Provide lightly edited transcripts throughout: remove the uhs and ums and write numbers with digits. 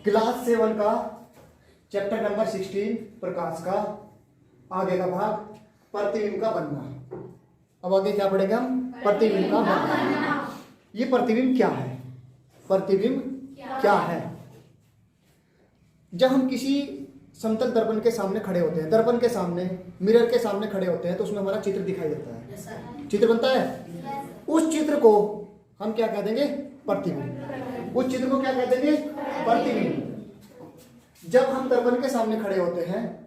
Class 7 का chapter number 16 प्रकाश का आगे का भाग प्रतिबिंब का बनना। अब आगे क्या पढ़ेंगे हम? प्रतिबिंब का बनना। ये प्रतिबिंब क्या है? प्रतिबिंब क्या है? जब हम किसी समतल दर्पण के सामने खड़े होते हैं, दर्पण के सामने, मिरर के सामने खड़े होते हैं, तो उसमें हमारा चित्र दिखाई देता है। चित्र बनता है। उस चित्र को हम क्या कह देंगे? प्रतिबिंब। उस चित्र को क्या कह देंगे? प्रतिबिंब। जब हम दर्पण के सामने खड़े होते हैं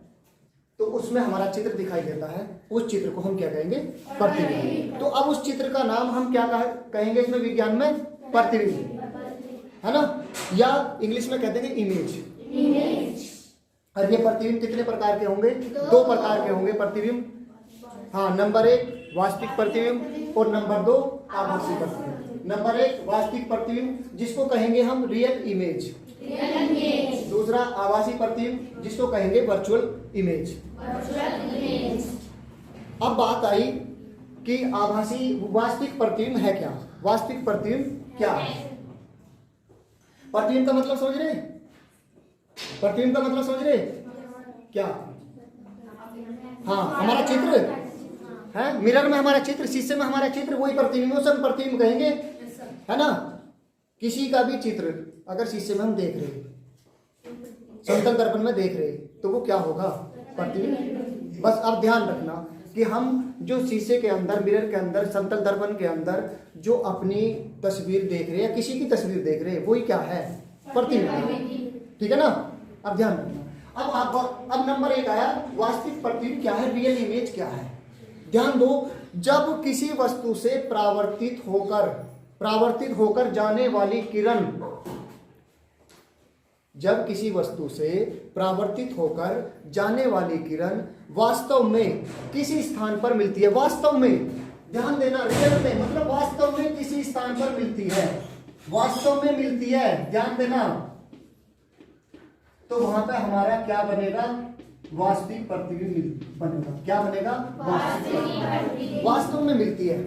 तो उसमें हमारा चित्र दिखाई देता है, उस चित्र को हम क्या कहेंगे? प्रतिबिंब। तो अब उस चित्र का नाम हम क्या कहेंगे इसमें विज्ञान में? प्रतिबिंब, है ना? या इंग्लिश में कहते हैं इमेज। और ये प्रतिबिंब कितने प्रकार के होंगे? 2 प्रकार के होंगे प्रतिबिंब। हाँ, नंबर 1 वास्तविक प्रतिबिंब और नंबर 2 आभासी प्रतिबिंब। नंबर 1 वास्तविक प्रतिबिंब जिसको कहेंगे हम रियल इमेज। दूसरा आभासी प्रतिबिंब जिसको कहेंगे वर्चुअल इमेज। अब बात आई कि आभासी वास्तविक प्रतिबिंब है क्या? वास्तविक प्रतिबिंब क्या है? प्रतिबिंब का मतलब समझ रहे? प्रतिबिंब का मतलब समझ रहे क्या? हाँ, हमारा चित्र है, मिरर में हमारा चित्र, शीशे में हमारा चित्र, वही प्रतिबिंब, उसे हम प्रतिबिंब कहेंगे, है ना? किसी का भी चित्र अगर शीशे में हम देख रहे, समतल दर्पण में देख रहे, तो वो क्या होगा? प्रतिबिंब। बस आप ध्यान रखना कि हम जो शीशे के अंदर, मिरर के अंदर, समतल दर्पण के अंदर जो अपनी तस्वीर देख रहे हैं या किसी की तस्वीर देख रहे हैं, वही क्या है? प्रतिबिंब। ठीक है ना? अब ध्यान रखना। अब नंबर 1 आया वास्तविक प्रतिबिंब क्या है, रियल इमेज क्या है। ध्यान दो, जब किसी वस्तु से परावर्तित होकर जाने वाली किरण, जब किसी वस्तु से परावर्तित होकर जाने वाली किरण वास्तव में किसी स्थान पर मिलती है, वास्तव में, ध्यान देना, रियल में मतलब वास्तव में किसी स्थान पर मिलती है, वास्तव में मिलती है, ध्यान देना, तो वहां पर हमारा क्या बनेगा? वास्तविक प्रतिबिंब बनेगा। क्या बनेगा? वास्तव में मिलती है,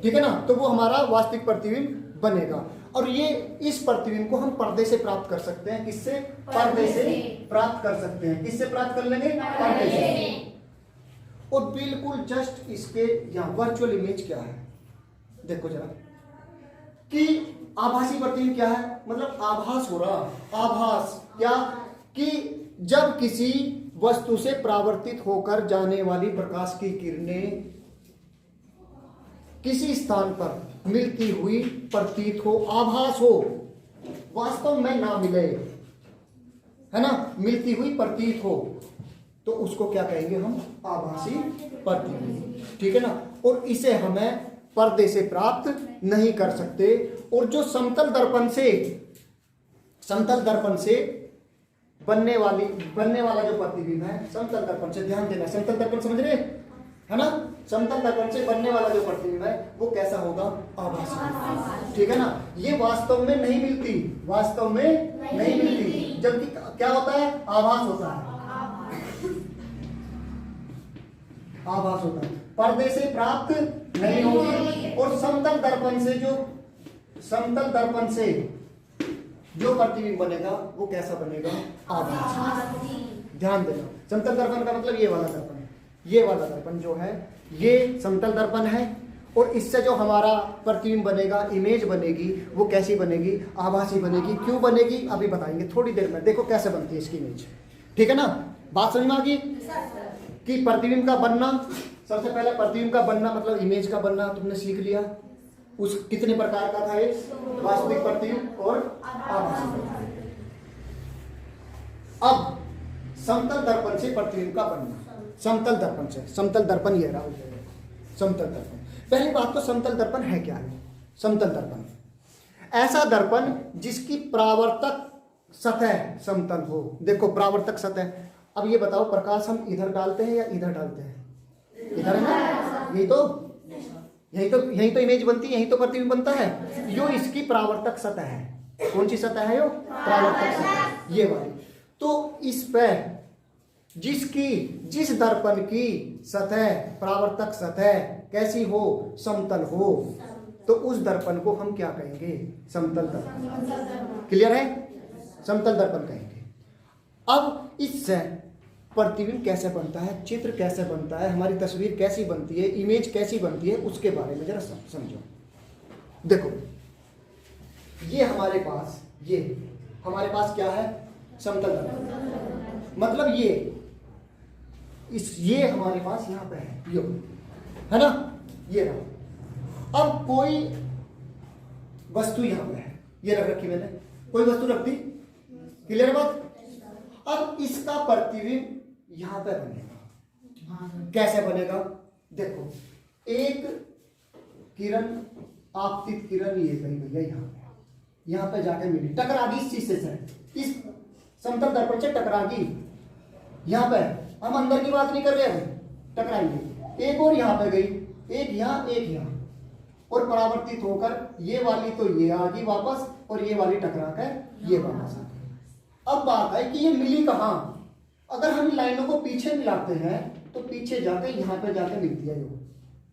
ठीक है ना? तो वो हमारा वास्तविक प्रतिबिंब बनेगा। और ये इस प्रतिबिंब को हम पर्दे से प्राप्त कर सकते हैं। किससे? पर्दे से प्राप्त कर सकते हैं। किससे प्राप्त कर लेंगे? पर्दे से। और बिल्कुल जस्ट इसके यहां वर्चुअल इमेज क्या है देखो जरा, कि आभासी प्रतिबिंब क्या है? मतलब आभास हो रहा। आभास क्या? कि जब किसी वस्तु से परावर्तित होकर जाने वाली प्रकाश की किरणें किसी स्थान पर मिलती हुई प्रतीत हो, आभास हो, वास्तव में ना मिले, है ना? मिलती हुई प्रतीत हो, तो उसको क्या कहेंगे हम? आभासी प्रतिबिंब। ठीक है ना? और इसे हमें पर्दे से प्राप्त नहीं कर सकते। और जो समतल दर्पण से बनने वाला जो प्रतिबिंब है, समतल दर्पण से, ध्यान देना, समतल दर्पण समझ रहे, है ना? समतल दर्पण से बनने वाला जो प्रतिबिंब है वो कैसा होगा? आभासी। ठीक है ना? ये वास्तव में नहीं मिलती, वास्तव में नहीं मिलती, जबकि क्या होता है? आभास होता है। आभास होता है, पर्दे से प्राप्त नहीं होगी। और समतल दर्पण से जो प्रतिबिंब बनेगा वो कैसा बनेगा? आभासी। ध्यान देना, समतल दर्पण का मतलब ये वाला दर्पण, ये वाला दर्पण जो है ये समतल दर्पण है। और इससे जो हमारा प्रतिबिंब बनेगा, इमेज बनेगी, वो कैसी बनेगी? आभासी बनेगी। क्यों बनेगी? अभी बताएंगे थोड़ी देर में। देखो कैसे बनती है इसकी इमेज। ठीक है ना? बात समझ में आ गई कि प्रतिबिंब का बनना, सबसे पहले प्रतिबिंब का बनना मतलब इमेज का बनना तुमने सीख लिया। उस कितने प्रकार का था ये? वास्तविक प्रतिबिंब और आभासी प्रतिबिंब। अब समतल दर्पण से प्रतिबिंब का बनना, समतल दर्पण से, समतल दर्पण ये रहा, समतल दर्पण। पहली बात तो समतल दर्पण है क्या है? समतल दर्पण ऐसा दर्पण जिसकी परावर्तक सतह समतल हो। देखो परावर्तक सतह, अब ये बताओ, प्रकाश हम इधर डालते हैं या इधर डालते हैं? इधर है ना? यही तो इमेज बनती है, यही तो प्रतिबिंब बनता है। यो इसकी परावर्तक सतह है। कौन सी सतह है? यो परावर्तक सतह, ये वाली। तो इस पर जिस दर्पण की सतह, परावर्तक सतह कैसी हो? समतल हो, तो उस दर्पण को हम क्या कहेंगे? समतल दर्पण। क्लियर है? समतल दर्पण कहेंगे। अब इससे प्रतिबिंब कैसे बनता है, चित्र कैसे बनता है, हमारी तस्वीर कैसी बनती है, इमेज कैसी बनती है, उसके बारे में जरा समझो। देखो ये हमारे पास क्या है, समतल दर्पण। मतलब ये हमारे पास यहाँ पे है, यो है ना, ये रहा। अब कोई वस्तु यहाँ पे है, ये रख रखी मैंने, कोई वस्तु रख दी, क्लियर बात। अब इसका प्रतिबिंब यहाँ पे बनेगा, कैसे बनेगा, देखो एक किरण, आपतित किरण ये गई भैया यहाँ पे जाके मिली, टकरा गई इस शीशे से, इस समतल दर्पण से टकरा गई। यहाँ पे हम अंदर की बात नहीं कर रहे हैं, टकराएंगे, एक और यहाँ पे गई, एक यहाँ एक यहाँ, और परावर्तित होकर ये वाली तो ये आ गई वापस, और ये वाली टकरा कर ये वापस आ गई। अब बात है कि ये मिली कहाँ। अगर हम लाइनों को पीछे मिलाते हैं तो पीछे जाके यहाँ पे जाके मिलती है ये,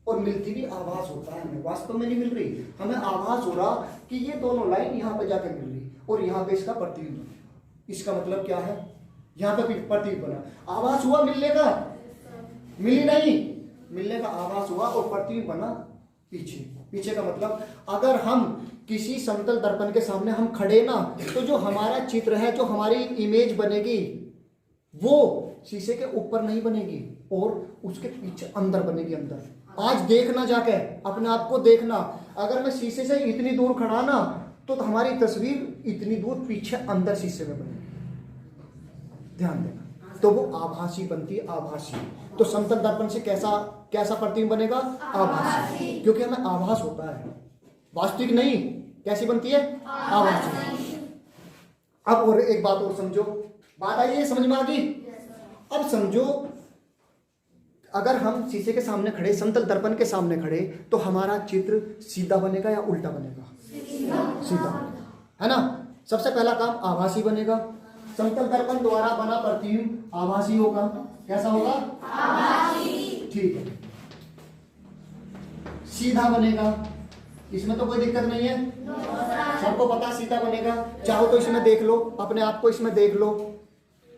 और मिलती भी आभास होता है, हमें वास्तव में नहीं मिल रही, हमें आभास हो रहा कि ये दोनों लाइन यहाँ पे जाके मिल रही, और यहाँ पे इसका प्रतिबिंब बनेगा। इसका मतलब क्या है, यहाँ पे प्रतिबिंब बना, आभास हुआ मिलने का, मिली नहीं, मिलने का आभास हुआ और प्रतिबिंब बना पीछे। पीछे का मतलब अगर हम किसी समतल दर्पण के सामने हम खड़े ना, तो जो हमारा चित्र है, जो हमारी इमेज बनेगी, वो शीशे के ऊपर नहीं बनेगी और उसके पीछे अंदर बनेगी, अंदर। आज देखना जाके अपने आप को देखना, अगर मैं शीशे से इतनी दूर खड़ा ना, तो हमारी तस्वीर इतनी दूर पीछे अंदर शीशे में बनेगी, ध्यान देना। तो वो आभासी बनती है, आभासी। तो समतल दर्पण से कैसा प्रतिबिंब बनेगा, आभासी, क्योंकि हमें आभास होता है, वास्तविक नहीं। कैसी बनती है, आभासी। अब और एक बात और समझो, बात आई है समझ में आ गई। अब समझो अगर हम शीशे के सामने खड़े, समतल दर्पण के सामने खड़े, तो हमारा चित्र सीधा बनेगा या उल्टा बनेगा, सीधा है ना। सबसे पहला काम आभासी बनेगा, समतल दर्पण द्वारा बना प्रतिबिंब आभासी होगा। कैसा होगा, आभासी, ठीक है। सीधा बनेगा, इसमें तो कोई दिक्कत नहीं है, सबको पता सीधा बनेगा। चाहो तो इसमें देख लो, अपने आप को इसमें देख लो,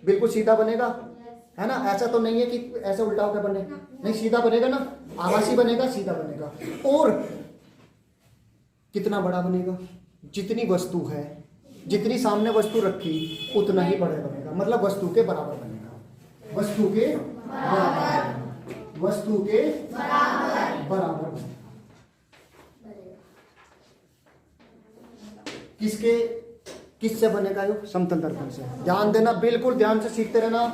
बिल्कुल सीधा बनेगा, है ना। ऐसा तो नहीं है कि ऐसे उल्टा होकर बने, नहीं, सीधा बनेगा ना, आभासी बनेगा, सीधा बनेगा। और कितना बड़ा बनेगा, जितनी वस्तु है, जितनी सामने वस्तु रखी उतना ही बड़ा बनेगा, मतलब वस्तु के बराबर बनेगा, वस्तु के बराबर, वस्तु के बराबर बनेगा। किससे बनेगा, यो समतल दर्पण से। ध्यान देना, बिल्कुल ध्यान से सीखते रहना।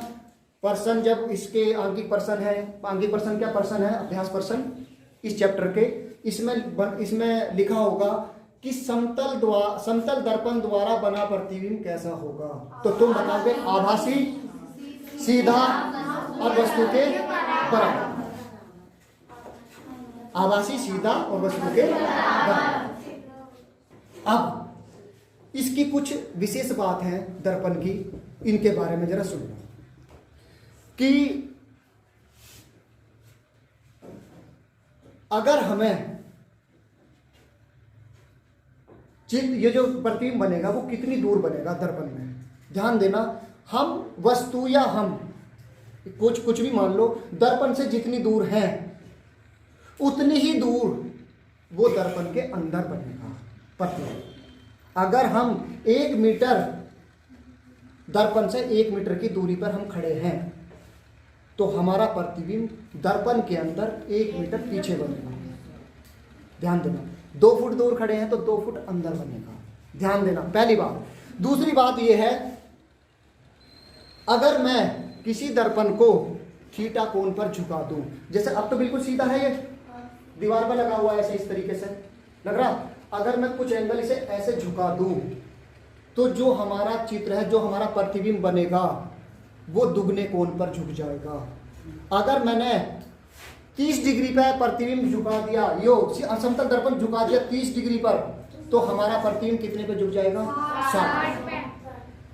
पर्सन जब इसके आंगिक पर्सन है, आंगिक पर्सन क्या पर्सन है, अभ्यास पर्सन, इस चैप्टर के इसमें लिखा होगा कि समतल दर्पण द्वारा बना प्रतिबिंब कैसा होगा। तो तुम बताओगे आभासी, सीधा और वस्तु के बराबर, आभासी, सीधा और वस्तु के बराबर। अब इसकी कुछ विशेष बात है दर्पण की, इनके बारे में जरा सुनो कि अगर हमें ये जो प्रतिबिंब बनेगा वो कितनी दूर बनेगा दर्पण में, ध्यान देना। हम वस्तु या हम कुछ भी मान लो, दर्पण से जितनी दूर है उतनी ही दूर वो दर्पण के अंदर बनेगा प्रतिबिंब। अगर हम 1 मीटर दर्पण से 1 मीटर की दूरी पर हम खड़े हैं तो हमारा प्रतिबिंब दर्पण के अंदर 1 मीटर पीछे बनेगा, ध्यान देना। 2 फुट दूर खड़े हैं तो 2 फुट अंदर बनेगा, ध्यान देना, पहली बात। दूसरी बात यह है, अगर मैं किसी दर्पण को थीटा कोण पर झुका दूं, जैसे अब तो बिल्कुल सीधा है, ये दीवार पर लगा हुआ है ऐसे, इस तरीके से लग रहा। अगर मैं कुछ एंगल इसे ऐसे झुका दूं तो जो हमारा चित्र है, जो हमारा प्रतिबिंब बनेगा वो दुगने कोण पर झुक जाएगा। अगर मैंने 30 डिग्री पर प्रतिबिंब झुका दिया, यो समतल दर्पण झुका दिया 30 डिग्री पर, तो हमारा प्रतिबिंब कितने पे झुक जाएगा, 60,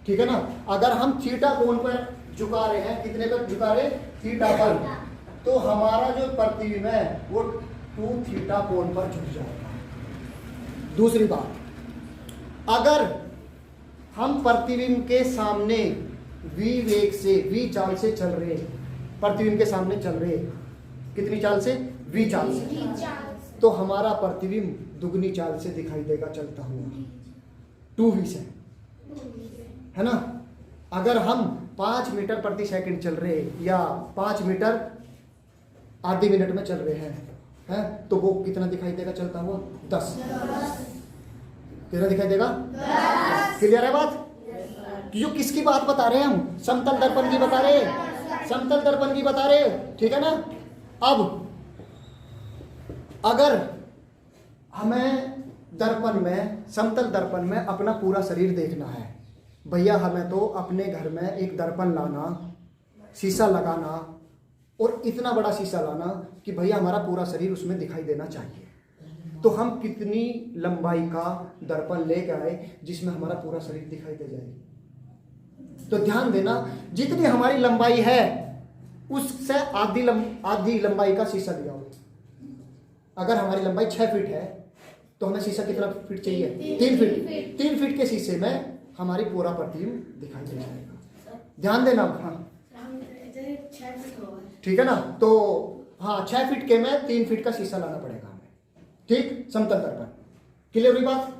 ठीक है ना। अगर हम थीटा कोण पर झुका रहे हैं, कितने पर झुका रहे, थीटा पर, तो हमारा जो प्रतिबिंब है वो 2 थीटा कोण पर झुक जाएगा। दूसरी बात, अगर हम प्रतिबिंब के सामने v वेग से, v चाल से चल रहे, प्रतिबिंब के सामने चल रहे, कितनी चाल से? v चाल से। तो हमारा प्रतिबिंब दुगनी चाल से दिखाई देगा चलता हुआ, 2v से, है ना। अगर हम 5 मीटर प्रति सेकंड चल रहे या 5 मीटर आधे मिनट में चल रहे हैं, तो वो कितना दिखाई देगा चलता हुआ? 10। कितना दिखाई देगा? 10। क्लियर है बात? जो किसकी बात बता रहे हैं हम? समतल दर्पण की बता रहे हैं, समतल दर्पण की बता रहे हैं, ठीक है ना। अब अगर हमें दर्पण में, समतल दर्पण में अपना पूरा शरीर देखना है भैया, हमें तो अपने घर में एक दर्पण लाना, शीशा लगाना और इतना बड़ा शीशा लाना कि भैया हमारा पूरा शरीर उसमें दिखाई देना चाहिए। तो हम कितनी लंबाई का दर्पण लेके आए जिसमें हमारा पूरा शरीर दिखाई दे जाए? तो ध्यान देना, जितनी हमारी लंबाई है उससे आधी लंबाई का शीशा लिया हो। अगर हमारी लंबाई 6 फीट है तो हमें शीशा कितना फीट चाहिए? 3 फीट। 3 फीट के शीशे में हमारी पूरा प्रतिबिंब दिखाई दे जाएगा। ध्यान देना। हाँ ठीक है ना। तो हाँ 6 फीट के में 3 फीट का शीशा लाना पड़ेगा हमें, ठीक। समतल दर्पण, क्लियर हुई बात?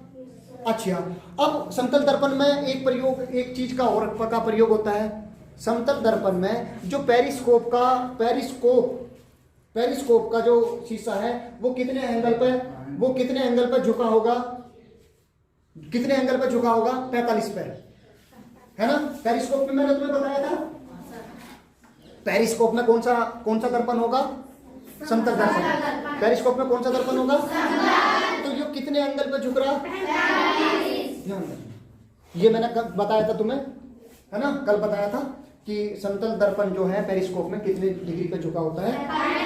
अच्छा, अब समतल दर्पण में एक चीज का और का प्रयोग होता है। समतल दर्पण में जो पेरिस्कोप का जो शीशा है वो कितने एंगल पर झुका होगा? कितने एंगल पर झुका होगा? 45 पे, है ना। पेरिस्कोप में मैंने तुम्हें बताया था, पेरिस्कोप में कौन सा दर्पण होगा? समतल दर्पण। पेरिस्कोप में कौन सा दर्पण होगा? तो ये कितने एंगल पर झुक रहा? ध्यान देना, ये मैंने कल बताया था तुम्हें, है ना। कल बताया था कि समतल दर्पण जो है पेरिस्कोप में कितने डिग्री पे झुका होता है?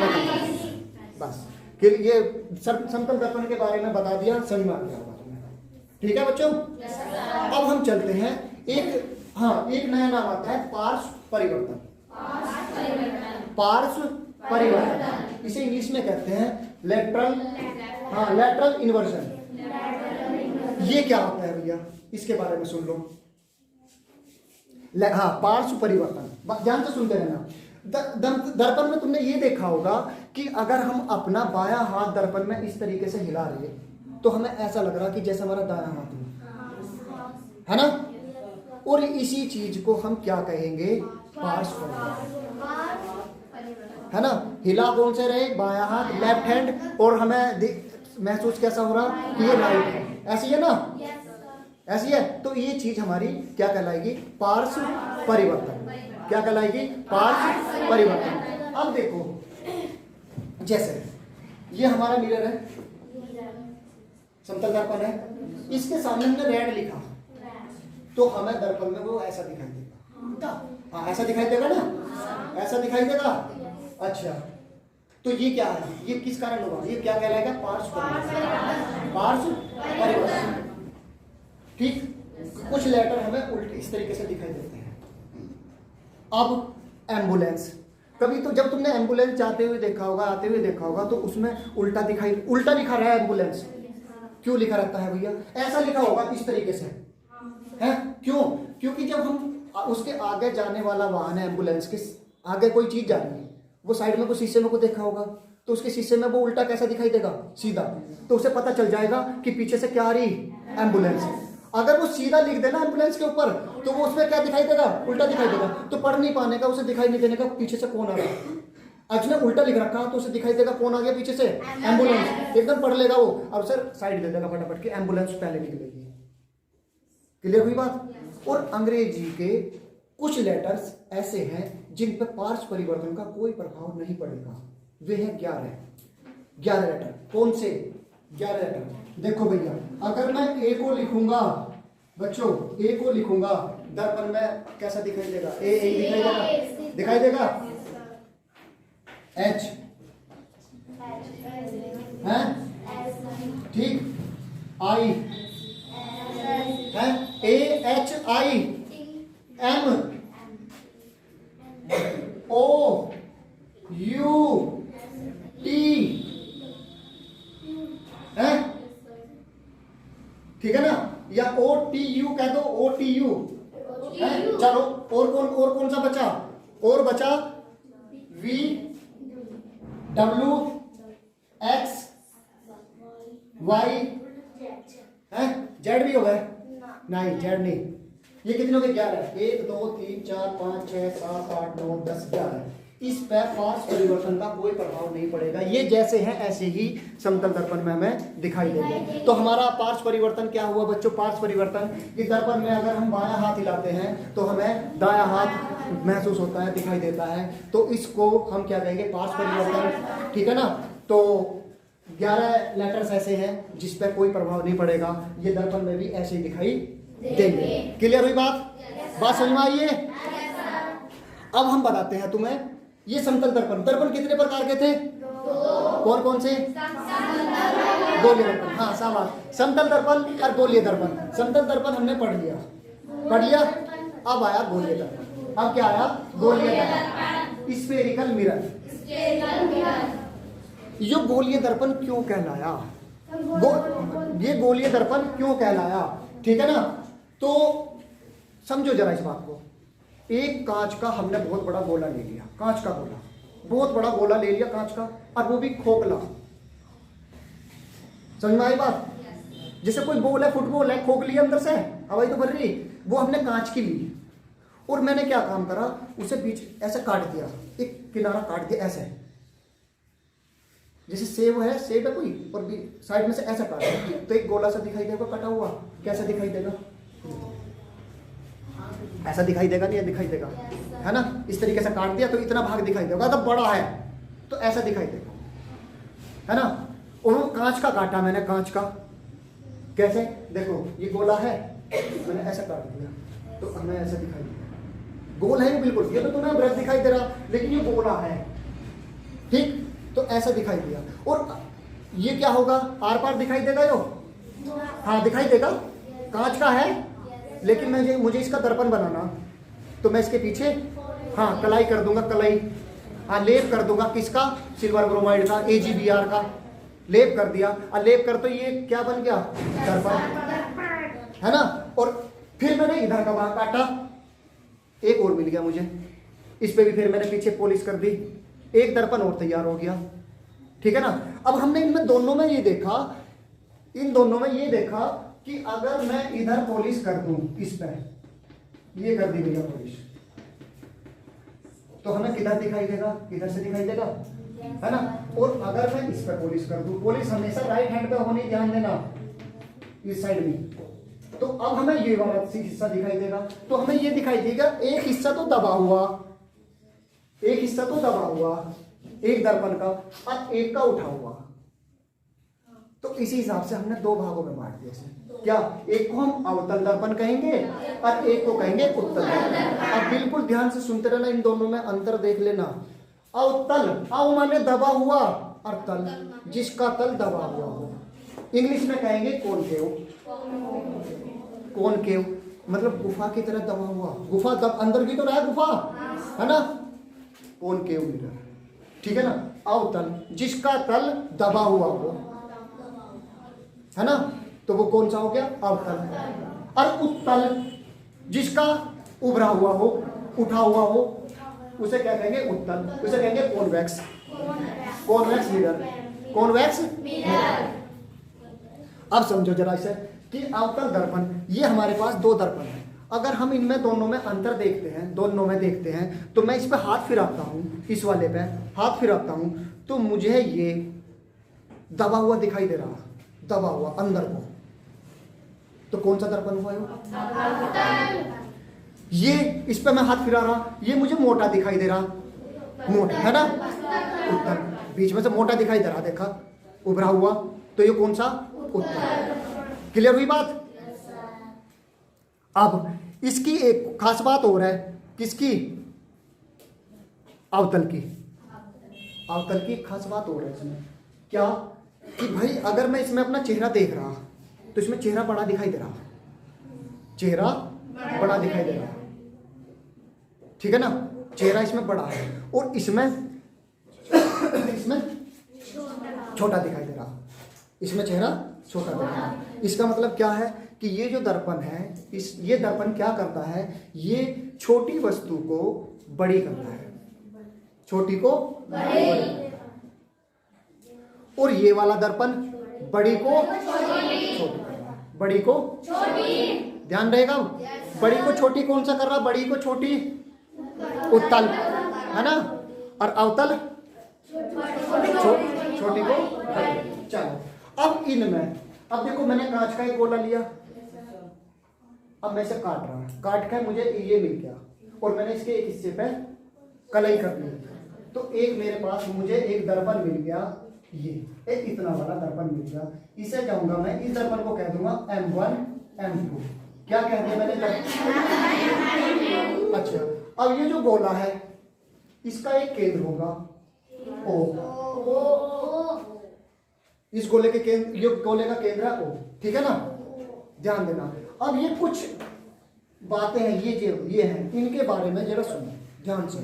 45। बस कि ये समतल दर्पण के बारे में बता दिया, समझ में आ गया होगा तुम्हें, ठीक है बच्चों। अब हम चलते हैं, एक नया नाम आता है पार्श्व परिवर्तन। पार्श्व परिवर्तन, इसे इंग्लिश में कहते हैं लेटरल इन्वर्जन। ये क्या होता है भैया, इसके बारे में सुन लो। पार्श्व परिवर्तन, ध्यान से सुनते रहना। दर्पण में तुमने ये देखा होगा कि अगर हम अपना बायां हाथ दर्पण में इस तरीके से हिला रहे तो हमें ऐसा लग रहा कि जैसे हमारा दायां हाथ है ना। और इसी चीज को हम क्या कहेंगे? पार्श्व परिवर्तन, है ना। हिला कौन से रहे? बायां हाथ, लेफ्ट हैंड, और हमें महसूस कैसा हो रहा कि ये राइट है, ऐसी है ना, ऐसी है। तो ये चीज हमारी क्या कहलाएगी? पार्श्व परिवर्तन। क्या कहलाएगी? पार्श्व परिवर्तन। अब देखो, जैसे ये हमारा मिरर है, समतल दर्पण है, इसके सामने हमने रेड लिखा तो हमें दर्पण में वो ऐसा दिखाई देगा। हाँ ऐसा दिखाई देगा ना, ऐसा दिखाई देगा। अच्छा, तो ये क्या है? ये किस कारण होगा? ये क्या कहलाएगा? पार्श्व परिवर्तन। पार्श्व परिवर्तन, ठीक। कुछ लेटर हमें उल्टे इस तरीके से दिखाई देते हैं। अब एम्बुलेंस, कभी तो जब तुमने एम्बुलेंस जाते हुए देखा होगा, आते हुए देखा होगा, तो उसमें उल्टा लिखा रहा है एम्बुलेंस। क्यों लिखा रहता है भैया? ऐसा लिखा होगा इस तरीके से, है। क्यों? क्योंकि जब हम उसके आगे जाने वाला वाहन है, एम्बुलेंस के आगे कोई चीज जा रही है, वो साइड में कोई शीशे में को देखा होगा, तो उसके शीशे में वो उल्टा कैसा दिखाई देगा? सीधा। तो उसे पता चल जाएगा कि पीछे से क्या आ रही? एम्बुलेंस। अगर वो सीधा लिख देना एम्बुलेंस के ऊपर, तो वो उसमें क्या दिखाई देगा? उल्टा दिखाई देगा। तो पढ़ नहीं पाने का, उसे दिखाई नहीं देने का पीछे से कौन आ रहा है। उसने उल्टा लिख रखा तो उसे दिखाई देगा कौन आ गया पीछे से? एम्बुलेंस। एकदम पढ़ लेगा वो, अब सर साइड दे देगा फटाफट के, एम्बुलेंस पहले निकलेगी। क्लियर हुई बात? और अंग्रेजी के कुछ लेटर्स ऐसे हैं जिन पर पार्श्व परिवर्तन का कोई प्रभाव नहीं पड़ेगा। वे हैं 11 लेटर। कौन से 11 लेटर? देखो भैया, अगर मैं ए को लिखूंगा बच्चों, ए को लिखूंगा दर्पण में कैसा दिखाई देगा? ए दिखाई देगा। एच है, ठीक। आई है, AHI, M, OUT, है, ठीक है ना, या OTU कह दो, OTU। चलो और कौन सा बचा, और बचा VWXY है, जेड भी हो गए, नहीं जेड नहीं। ये कितने हो गए, 11, 1 2 3 4 5 6 7 8 9 10 11। इस पर पार्श्व परिवर्तन का कोई प्रभाव नहीं पड़ेगा, ये जैसे हैं ऐसे ही समतल दर्पण में हमें दिखाई देंगे। तो हमारा पार्श्व परिवर्तन क्या हुआ बच्चों, पार्श्व परिवर्तन कि दर्पण में अगर हम बायां हाथ हिलाते हैं तो हमें दायां हाथ महसूस होता है, दिखाई देता है, तो इसको हम क्या कहेंगे, पार्श्व परिवर्तन। ठीक है ना, तो 11 लेटर्स ऐसे हैं जिस पर कोई प्रभाव नहीं पड़ेगा, ये दर्पण में भी ऐसे ही दिखाई देंगे। क्लियर हुई बात समझ में आई है? अब हम बताते हैं तुम्हें, ये समतल दर्पण, दर्पण कितने प्रकार के थे, कौन कौन से, गोलीय दर्पण, हाँ शाबाश, समतल दर्पण और गोलीय दर्पण। समतल दर्पण हमने पढ़ लिया, अब आया गोलीय दर्पण। अब क्या आया, गोलीय दर्पण, स्फेरिकल मिरर। ये गोलीय दर्पण क्यों कहलाया, ये गोलीय दर्पण क्यों कहलाया, ठीक है ना, तो समझो जरा इस बात को। एक कांच का हमने बहुत बड़ा गोला ले लिया, कांच का गोला, बहुत बड़ा गोला ले लिया कांच का, और वो भी खोखला। समझ में आई बात? जैसे कोई बॉल है, फुटबॉल है, खोखली अंदर से हवाई तो भर रही, वो हमने कांच की ली, और मैंने क्या काम करा, उसे बीच ऐसे काट दिया, एक किनारा काट दिया ऐसे, जैसे सेब है कोई, और भी साइड में से ऐसा काट दिया, तो एक गोला सा दिखाई देगा कटा हुआ, कैसा दिखाई देगा, ऐसा दिखाई देगा, नहीं दिखाई देगा, है ना, इस तरीके से काट दिया तो इतना भाग दिखाई देगा, तो बड़ा है तो ऐसा दिखाई देगा, है ना। और कांच का काटा मैंने, कांच का कैसे, देखो ये गोला है, मैंने ऐसा काट दिया तो हमें ऐसा दिखाई देगा, गोल है बिल्कुल, ये तो तुम्हें वृत्त दिखाई दे रहा, लेकिन ये गोला है, ठीक, तो ऐसा दिखाई दिया। और ये क्या होगा, आर पार दिखाई देगा यो, हाँ दिखाई देगा, कांच का है, लेकिन मुझे इसका दर्पण बनाना, तो मैं इसके पीछे हाँ कलाई कर दूंगा, कलाई, हाँ लेप कर दूंगा, किसका, सिल्वर ब्रोमाइड का, AgBr का लेप कर दिया, और लेप कर तो ये क्या बन गया, दर्पण, है ना। और फिर मैंने इधर का भाग काटा, एक और मिल गया मुझे, इस पे भी फिर मैंने पीछे पॉलिश कर दी, एक दर्पण और तैयार हो गया, ठीक है ना। अब हमने इनमें दोनों में ये देखा, इन दोनों में ये देखा कि अगर मैं इधर पॉलिश कर दूं, इस पे ये कर दी भैया पॉलिश, तो हमें किधर दिखाई देगा, किधर से दिखाई देगा, है ना। और अगर मैं इस पे पॉलिश कर दूं, पॉलिश हमेशा राइट हैंड पे होनी, ध्यान देना, इस साइड में, तो अब हमें ये वाला हिस्सा दिखाई देगा, तो हमें ये दिखाई देगा, एक हिस्सा तो दबा हुआ, एक हिस्सा तो दबा हुआ एक दर्पण का, और एक का उठा हुआ, तो इसी हिसाब से हमने दो भागों में बांट दिया, क्या, एक को हम अवतल दर्पण कहेंगे और एक को कहेंगे उत्तल दर्पण। अब बिल्कुल ध्यान से सुनते रहना, इन दोनों में अंतर देख लेना। अवतल, अव माने दबा हुआ, और तल जिसका तल दबा हुआ हो, इंग्लिश में कहेंगे कॉनकेव, कॉनकेव मतलब गुफा की तरह दबा हुआ, गुफा दब अंदर भी तो रहा है गुफा, है ना, कॉनकेव मिरर, ठीक है ना। अवतल जिसका तल दबा हुआ हो, है ना, तो वो कौन सा हो गया, अवतल। और उत्तल जिसका उभरा हुआ हो, उठा हुआ हो, उसे क्या कहेंगे, उत्तल, उसे कहेंगे convex, convex mirror, convex mirror. अब समझो जरा इसे कि अवतल दर्पण, ये हमारे पास दो दर्पण है, अगर हम इनमें दोनों में अंतर देखते हैं, दोनों में देखते हैं, तो मैं इस पे हाथ फिराता हूँ, इस वाले पे हाथ फिराता हूँ, तो मुझे ये दबा हुआ दिखाई दे रहा, दबा हुआ अंदर को, तो कौन सा दर्पण हुआ है, ये इस पे मैं हाथ फिरा रहा, ये मुझे मोटा दिखाई दे रहा, मोटा, है ना, उत्तल, बीच में से मोटा दिखाई दे रहा, देखा उभरा हुआ, तो ये कौन सा, उत्तल। क्लियर हुई बात? अब इसकी एक खास बात और है, किसकी, अवतल की, अवतल की खास बात और है इसमें, क्या कि भाई अगर मैं इसमें अपना चेहरा देख रहा, तो इसमें चेहरा बड़ा दिखाई दे रहा, चेहरा बड़ा दिखाई दे रहा, ठीक है ना, चेहरा इसमें बड़ा है, और इसमें इसमें छोटा दिखाई दे रहा, इसमें चेहरा छोटा दिखाई दे रहा। इसका मतलब क्या है कि ये जो दर्पण है, ये दर्पण क्या करता है, ये छोटी वस्तु को बड़ी करता है, छोटी को बड़ी, और ये वाला दर्पण बड़ी को छोटी, बड़ी को छोटी, ध्यान रहेगा। बड़ी को छोटी कौन सा कर रहा, बड़ी को छोटी उत्तल है ना, और अवतल छोटी को बड़ी। चलो अब इनमें, अब देखो मैंने कांच का एक गोला लिया, अब मैं इसे काट रहा हूं, काट कर मुझे ये मिल गया और मैंने इसके एक हिस्से पे कलई कर ली, तो एक मेरे पास मुझे एक दर्पण मिल गया, ये एक इतना वाला दर्पण मिल गया। इसे कहूंगा मैं, इस दर्पण को कह दूंगा M1 M2। क्या कह दिया मैंने? अच्छा, अब ये जो गोला है इसका एक केंद्र होगा O, इस गोले के केंद्र, ये गोले का केंद्र है O, ठीक है ना, ध्यान देना। अब ये कुछ बातें हैं, ये हैं, इनके बारे में जरा सुनो ध्यान से,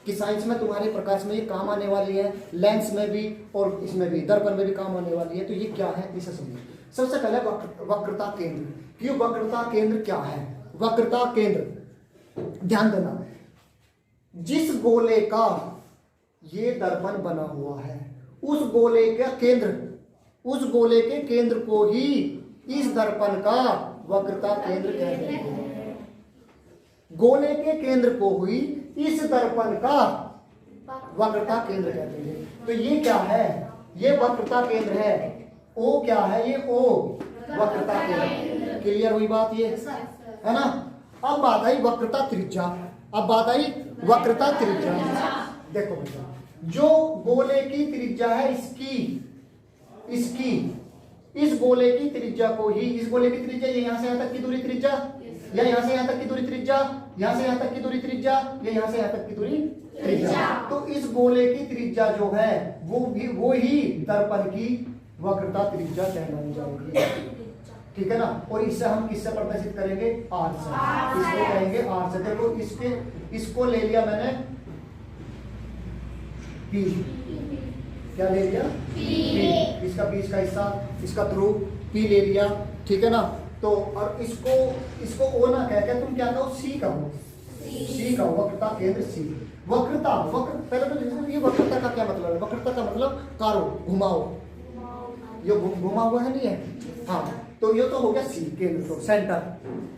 कि साइंस में तुम्हारे प्रकाश में ये काम आने वाली है, लेंस में भी और इसमें भी, दर्पण में भी काम आने वाली है। तो ये क्या है इसे समझो। सबसे पहले वक्रता केंद्र, कि वक्रता केंद्र क्या है। वक्रता केंद्र, ध्यान देना, जिस गोले का ये दर्पण बना हुआ है उस गोले का केंद्र, उस गोले के केंद्र को ही इस दर्पण का वक्रता केंद्र कहते हैं। गोले के केंद्र को हुई इस दर्पण का वक्रता केंद्र कहते हैं। तो ये क्या है? ये वक्रता केंद्र है। ओ क्या है? ये ओ वक्रता केंद्र। क्लियर हुई बात ये, है ना। अब बात आई वक्रता त्रिज्या। अब बात आई वक्रता त्रिज्या। देखो बेटा, जो गोले की त्रिज्या है इसकी इस गोले की त्रिज्या को ही, इस गोले की त्रिज्या यहां से यहां तक की दूरी त्रिज्या, या यहां से यहां तक की दूरी त्रिज्या, यहां से यहां तक की दूरी त्रिज्या, या यहां से यहां तक की दूरी त्रिज्या। तो इस गोले की त्रिज्या जो है वो ही दर्पण की वक्रता त्रिज्या कहलाई जाएगी, ठीक है ना। और इससे हम किससे प्रदर्शित करेंगे? आर से। इसको कहेंगे आर से। देखो इसको ले लिया मैंने पी, क्या ले लिया? पी। इसका बीच का हिस्सा, इसका ध्रुव पी ले लिया, ठीक है ना। तो और इसको ओ ना कह के तुम क्या कहो? सी कहो, सी कहो, वक्रता केंद्र सी। वक्रता, पहले तो ये वक्रता का क्या मतलब है? वक्रता का मतलब कारो, घुमाओ, ये घुमा हुआ है, नहीं है, हाँ। तो ये तो हो गया सी, केंद्र, तो सेंटर,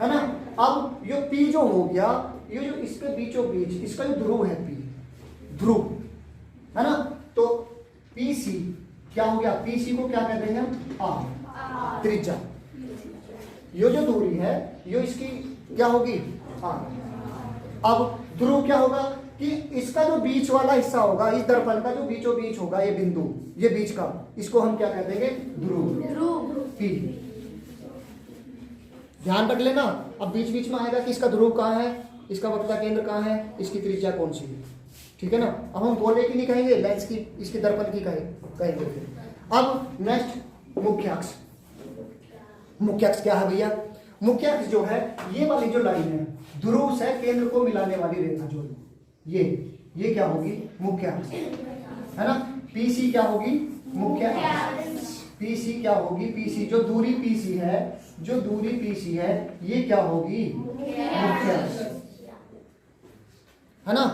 है ना। अब ये पी जो हो गया, ये जो इसके बीचों बीच इसका जो ध्रुव है पी, ध्रुव, है ना। तो पी सी क्या हो गया? पी सी को क्या कहते हैं हम? आर, त्रिज्या। ये जो दूरी है ये इसकी क्या होगी? आर। अब ध्रुव क्या होगा कि इसका जो बीच वाला हिस्सा होगा, इस दर्पण का जो बीचों बीच होगा, ये बिंदु, ये बीच का, इसको हम क्या कह देंगे? ध्रुव, पी। ध्यान रख लेना। अब बीच बीच में आएगा कि इसका ध्रुव कहाँ है, इसका वक्रता केंद्र कहाँ है, इसकी त्रिज्या कौन सी है, ठीक है ना। अब हम गोले की नहीं कहेंगे, लेंस की, इसके दर्पण की कहेंगे फिर। अब नेक्स्ट मुख्य अक्ष। मुख्य अक्ष क्या है भैया? मुख्य अक्ष जो है, ये वाली जो लाइन है, ध्रुव से केंद्र को मिलाने वाली रेखा जो ये क्या होगी? मुख्य अक्ष, है ना। पीसी क्या होगी? मुख्य अक्ष। पीसी क्या होगी? पीसी जो दूरी पीसी है, जो दूरी पीसी है, ये क्या होगी? मुख्य अक्ष, है ना।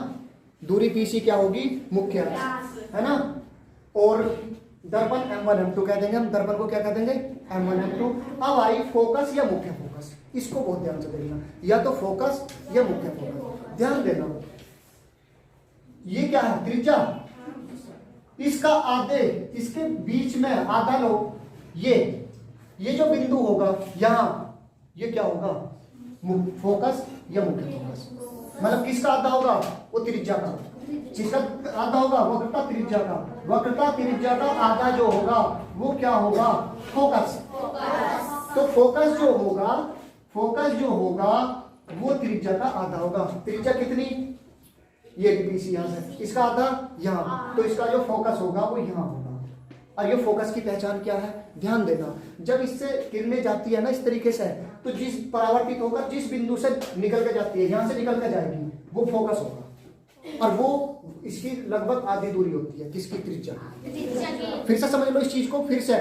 दूरी पीसी क्या होगी? मुख्य अक्ष, है ना। और दर्पण M1 M2 कह देंगे हम। दर्पण को क्या कह देंगे? M1 M2। अब आई फोकस या मुख्य फोकस। इसको बहुत ध्यान से देखना, या तो फोकस या मुख्य फोकस, ध्यान देना। ये क्या है? त्रिज्या। इसका आधे, इसके बीच में आधा लो, ये जो बिंदु होगा यहां, ये क्या होगा? फोकस या मुख्य फोकस। मतलब किसका आधा होगा? वो त्रिज्या का। जिसका आधा होगा? वक्रता त्रिज्या का। वक्रता त्रिज्या का आधा जो होगा वो क्या होगा? फोकस। तो फोकस जो होगा वो त्रिज्या का आधा होगा। त्रिज्या कितनी? ये पीसी यहां से, इसका आधा यहां, तो इसका जो फोकस होगा वो यहां होगा। और ये फोकस की पहचान क्या है? ध्यान देना, जब इससे किरणें जाती है ना इस तरीके से, तो जिस परावर्तित होकर जिस बिंदु से निकल के जाती है, यहां से निकल के जाएगी, वो फोकस होगा। और वो इसकी लगभग आधी दूरी होती है, किसकी? त्रिज्या। फिर से समझ लो इस चीज को, फिर से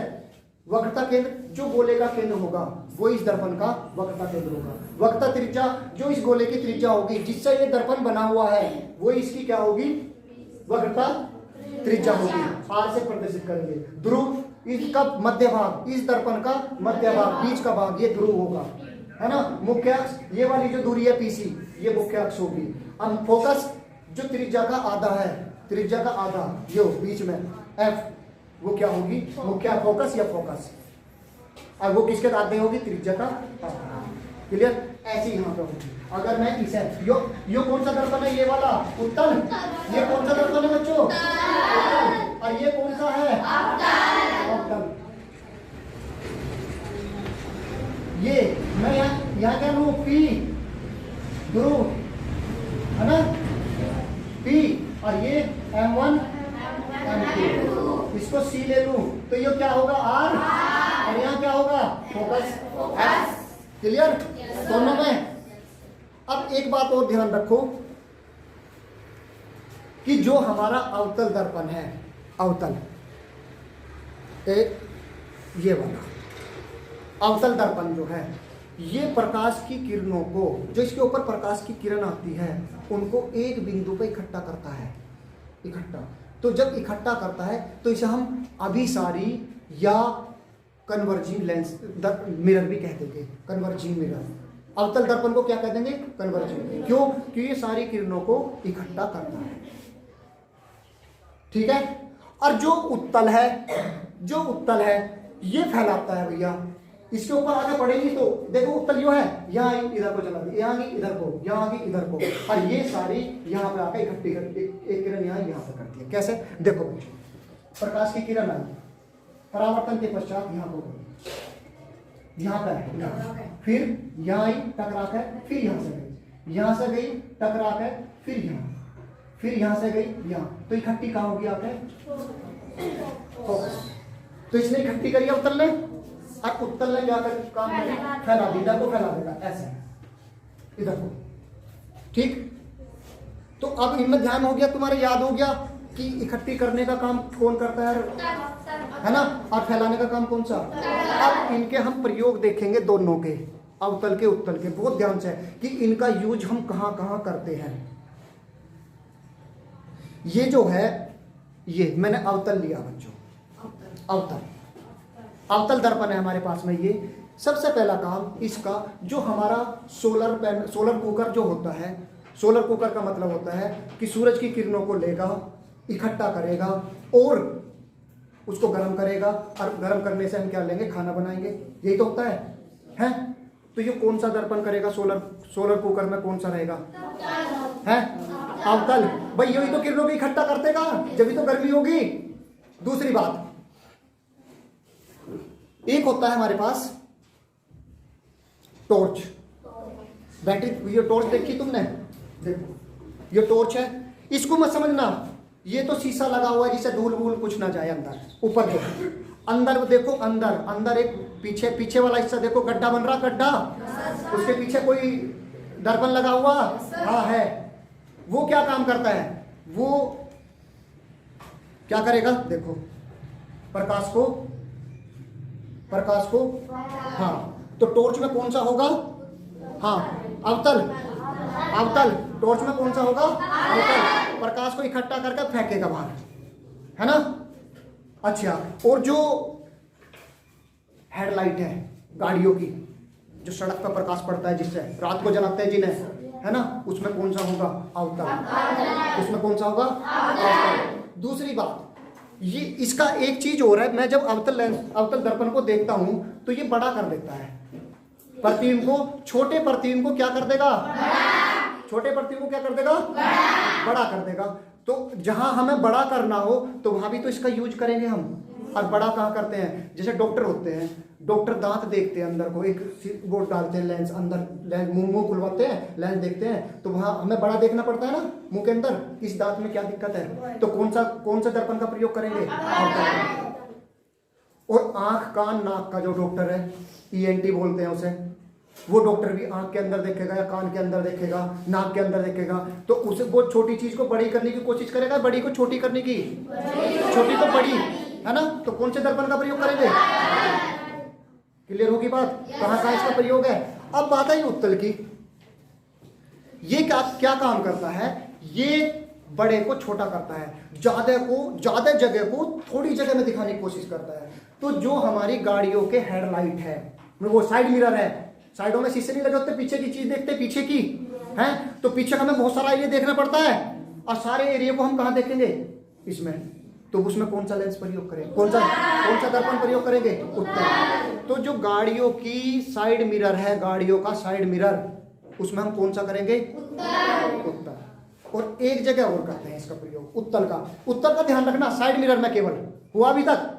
वक्रता केंद्र जो गोले का केंद्र होगा वो इस दर्पण का वक्रता केंद्र होगा। वक्रता त्रिज्या जो इस गोले की त्रिज्या होगी जिससे ये दर्पण बना हुआ है वो इसकी क्या होगी, वक्रता त्रिज्या होगी। आर से प्रदर्शित करेंगे। ध्रुव इसका मध्य भाग, इस दर्पण का मध्य भाग, बीच का भाग ये ध्रुव होगा, है ना। मुख्य अक्ष ये वाली जो दूरी है पीसी ये मुख्य अक्ष होगी। अब फोकस जो त्रिज्या का आधा है, त्रिज्या का आधा यो बीच में एफ वो क्या होगी, मुख्य फोकस या फोकस। और वो किसके आधे होगी, त्रिज्या का आधा। क्लियर। ऐसी यहाँ पे होगी। अगर मैं इसे यो कौन सा दर्पण है, ये वाला उत्तल। ये कौन सा दर्पण है बच्चों, उत्तल। और ये कौन सा है, अवतल। ये मैं यहाँ क्या लूँ, पी ध्रुव, है ना, पी। और ये M1 M2, इसको C ले लूं तो ये क्या होगा, R। और यहाँ क्या होगा, फोकस S। क्लियर दोनों में। अब एक बात और ध्यान रखो कि जो हमारा अवतल दर्पण है, अवतल ये वाला अवतल दर्पण जो है ये प्रकाश की किरणों को, जो इसके ऊपर प्रकाश की किरण आती है उनको एक बिंदु पर इकट्ठा करता है, इकट्ठा। तो जब इकट्ठा करता है तो इसे हम अभिसारी या कन्वर्जिंग लेंस मिरर भी कह देंगे, कन्वर्जिंग मिरर। अवतल दर्पण को क्या कह देंगे, कन्वर्जिंग। क्यों, क्योंकि ये सारी किरणों को इकट्ठा करता है। ठीक है। और जो उत्तल है, जो उत्तल है ये फैलाता है भैया। इसके ऊपर आगे बढ़ेंगी तो देखो उत्तल जो है यहाँ इधर को चला गई, यहाँ की इधर को, यहाँ की इधर को, और ये सारी यहाँ पे आकर इकट्ठी करती, एक किरण यहाँ पे करती है। कैसे, देखो प्रकाश की किरण आई, परावर्तन के पश्चात यहाँ को गई, यहाँ पर है, फिर यहाँ आई टकरा कर, फिर यहाँ से गई, यहाँ से गई टकरा कर, फिर यहाँ, फिर यहाँ से गई यहाँ, तो इकट्ठी कहाँ होगी आके, फोकस। तो इसने इकट्ठी करी उत्तल ने, और उत्तल ने क्या कर काम फैला दी, इधर को फैला देगा ऐसे, इधर को। ठीक। तो अब इनमें ध्यान हो गया, तुम्हारे याद हो गया कि इकट्ठी करने का काम कौन करता है ना, और फैलाने का काम कौन सा। अब इनके हम प्रयोग देखेंगे दोनों के, अवतल के उत्तल के, बहुत ध्यान से कि इनका यूज हम कहां कहां करते हैं। ये जो है ये मैंने अवतल लिया बच्चों, अवतल, अवतल दर्पण है हमारे पास में। ये सबसे पहला काम इसका, जो हमारा सोलर कुकर जो होता है, सोलर कुकर का मतलब होता है कि सूरज की किरणों को लेगा, इकट्ठा करेगा और उसको गर्म करेगा, और गर्म करने से हम क्या लेंगे, खाना बनाएंगे, यही तो होता है? तो ये कौन सा दर्पण करेगा, सोलर कुकर में कौन सा रहेगा, है अवतल। भाई यही तो किरणों को इकट्ठा करतेगा, जब भी तो गर्मी होगी। दूसरी बात, एक होता है हमारे पास टॉर्च, बैटरी। ये टॉर्च देखी तुमने, देखो ये टॉर्च है, इसको मत समझना ये तो शीशा लगा हुआ है जिससे धूल वूल कुछ ना जाए अंदर। ऊपर देखो, अंदर देखो, अंदर एक पीछे वाला हिस्सा देखो, गड्ढा बन रहा, गड्ढा, उसके पीछे कोई दर्पण लगा हुआ, हाँ है। वो क्या काम करता है, वो क्या करेगा, देखो प्रकाश को, हाँ। तो टॉर्च में कौन सा होगा, हाँ अवतल। टॉर्च में कौन सा होगा, अवतल। प्रकाश को इकट्ठा करके फेंकेगा बाहर, है ना। अच्छा, और जो हेडलाइट है गाड़ियों की, जो सड़क पर प्रकाश पड़ता है जिससे रात को जलाते हैं जिन्हें, है ना, उसमें कौन सा होगा, अवतल। उसमें कौन सा होगा, अवतल। दूसरी बात, ये इसका एक चीज हो रहा है, मैं जब अवतल दर्पण को देखता हूं तो ये बड़ा कर देता है प्रतिबिंब को, छोटे प्रतिबिंब को क्या कर देगा, छोटे प्रतिबिंब को क्या कर देगा, बड़ा कर देगा। तो जहां हमें बड़ा करना हो तो वहां भी तो इसका यूज करेंगे हम। और बड़ा कहाँ करते हैं, जैसे डॉक्टर होते हैं, डॉक्टर दांत देखते हैं, अंदर को एक वो डालते हैं लेंस, अंदर लेंस, मुंह खुलवाते हैं, लेंस देखते हैं, तो वहां हमें बड़ा देखना पड़ता है ना, मुंह के अंदर इस दांत में क्या दिक्कत है, तो कौन सा दर्पण का प्रयोग करेंगे, और आंख कान नाक का जो डॉक्टर है, ENT बोलते हैं उसे, वो डॉक्टर भी आंख के अंदर देखेगा या कान के अंदर देखेगा, नाक के अंदर देखेगा, तो उसे वो छोटी चीज को बड़ी करने की कोशिश करेगा, बड़ी को छोटी करने की, छोटी को बड़ी, है ना। तो कौन से दर्पण का प्रयोग करेंगे? क्लियर होगी बात? कहाँ कहाँ इसका प्रयोग है। अब बात आई उत्तल की। ये क्या काम करता है? ये बड़े को छोटा करता है, ज्यादा जगह को थोड़ी जगह में दिखाने की कोशिश करता है। तो जो हमारी गाड़ियों के हेडलाइट है, वो साइड मिरर है, साइडों में शीशे नहीं लगे होते, पीछे की चीज देखते, पीछे की है, तो पीछे का हमें बहुत सारा एरिया देखना पड़ता है, और सारे एरिया को हम कहाँ देखेंगे? इसमें। तो उसमें कौन सा लेंस प्रयोग करेंगे? कौन सा दर्पण प्रयोग करेंगे? उत्तल। तो जो गाड़ियों की साइड मिरर है, गाड़ियों का साइड मिरर, उसमें हम कौन सा करेंगे? उत्तल। और एक जगह और करते हैं इसका प्रयोग, उत्तल का। उत्तल का ध्यान रखना, साइड मिरर में केवल हुआ अभी तक,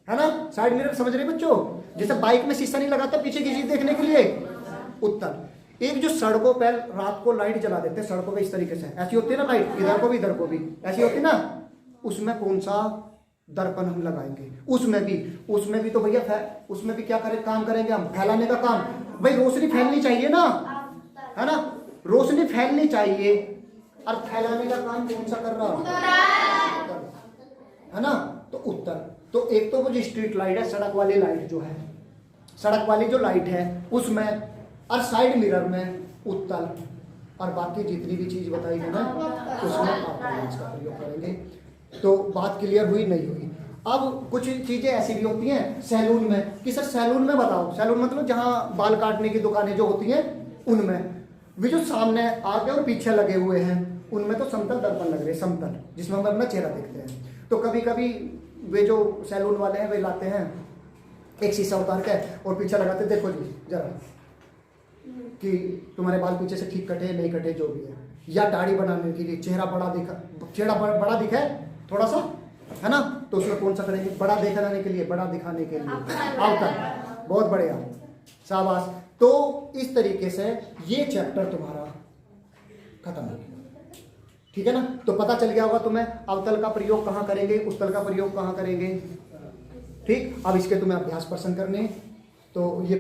है ना। साइड मिरर समझ रहे बच्चों? जैसे बाइक में शीशा नहीं लगाता पीछे की चीज देखने के लिए, उत्तल। एक जो सड़कों पर रात को लाइट जला देते हैं, सड़कों पे इस तरीके से ऐसी होती है ना लाइट, इधर को भी इधर को भी ऐसी होती है ना, उसमें कौन सा दर्पण हम लगाएंगे? उसमें भी तो भैया उसमें भी क्या काम करेंगे हम? फैलाने का काम। भाई रोशनी फैलनी चाहिए ना, है ना, रोशनी फैलनी चाहिए, और फैलाने का काम कौन सा कर रहा है ना? तो उत्तर। तो एक तो वो जो स्ट्रीट लाइट है, सड़क वाली लाइट जो है, सड़क वाली जो लाइट है उसमें, और साइड मिरर में उत्तल, और बाकी जितनी भी चीज बताई है ना उसमें आप लेंस का प्रयोग करेंगे। तो बात क्लियर हुई नहीं हुई? अब कुछ चीजें ऐसी भी होती हैं सैलून में, कि सर सैलून में बताओ, सैलून मतलब जहाँ बाल काटने की दुकानें जो होती हैं उनमें भी जो सामने आगे और पीछे लगे हुए हैं, उनमें तो समतल दर्पण लग रहे हैं, समतल, जिसमें हम अपना चेहरा देखते हैं। तो कभी कभी वे जो सैलून वाले हैं वे लाते हैं एक शीशा उतार के और पीछे लगाते, देखो जी जरा कि तुम्हारे बाल पीछे से ठीक कटे नहीं कटे, जो भी है, या दाढ़ी बनाने के लिए चेहरा बड़ा दिखे थोड़ा सा, है ना, तो उसमें कौन सा करेंगे? बड़ा दिखाने के लिए, बड़ा दिखाने के लिए आउटर। बहुत बढ़िया, शाबाश। तो इस तरीके से ये चैप्टर तुम्हारा खत्म हो गया, ठीक है ना। तो पता चल गया होगा तुम्हें अवतल का प्रयोग कहाँ करेंगे, उत्तल का प्रयोग कहाँ करेंगे, ठीक। अब इसके तुम्हें अभ्यास प्रश्न करने, तो ये